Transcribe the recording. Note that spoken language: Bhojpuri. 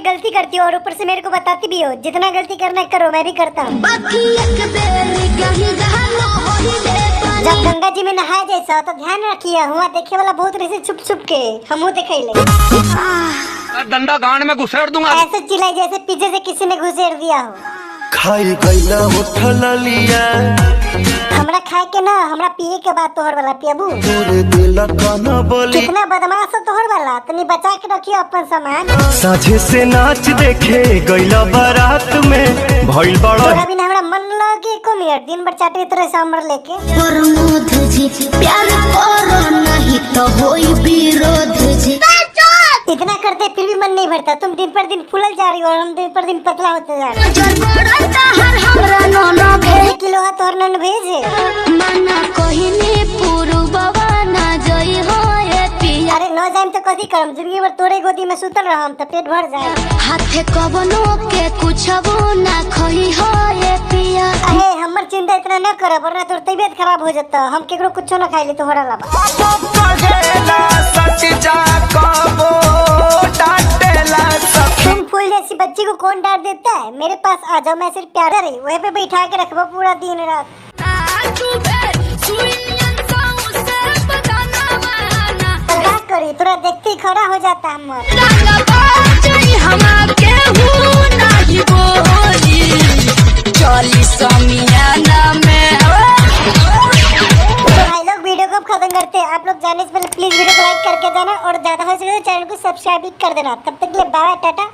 गलती करती हो और ऊपर से मेरे को बताती भी हो। जितना गलती करना है करो, मैं भी करता हूँ। जब गंगा जी में नहाए जैसा तो ध्यान रखिए, हुआ देखे वाला बहुत रही छुप छुप के हमू देखे ले। डंडा गांड में घुसेड़ दूंगा। ऐसे चिल्लाई जैसे पीछे से किसी ने घुसेड़ दिया हो। खाई गईला उठला लिया हमरा खाए के ना, हमरा पिए के बाद तोहर वाला पियबू। तोरे दिल काना बोली कितना बदमाश हो तोहर वाला, तनी बचा के रखियो अपन सामान। साझे से नाच देखे गईला बारात में भइल बड़ा तोरा बिना हमरा मन लगे को मिनट, दिन भर चाटे तरह सांबर लेके। प्रमोद जी प्यार करो नहीं तो होई विरोध जी। इतना करते फिर भी मन नहीं भरता। तुम दिन पर दिन फूलल जा रही हो और हम दिन पर दिन पतला होते जा रहे हैं। 1 किलो हाथ और नन भेजे मना कहिनी पूर्ववा ना जई हो ए पिया। अरे न जाइम तो कथी करम, जिंदगी भर तोरे गोदी में सुतल रहम तो पेट भर जाए। हाथे कवनो के कुछबो ना खही हो ए पिया। अहे हमर चिंता इतना न कर, वरना तोर तबीयत खराब हो जाता। हम केकरो कुछो न खाइले तोहरा अलावा। तुम फूल जैसी बच्ची को कौन डांट देता है? मेरे पास आ जाओ, मैं सिर्फ प्यार रही वहीं पे बैठा के रखबो पूरा दिन रात। क्या करी, तोरा देखते ही खड़ा हो जाता हमर। वीडियो को खत्म करते हैं। आप लोग जाने से पहले प्लीज वीडियो को लाइक करके जाना और ज्यादा हो सके तो चैनल को सब्सक्राइब कर देना। तब तक के लिए बाय टाटा।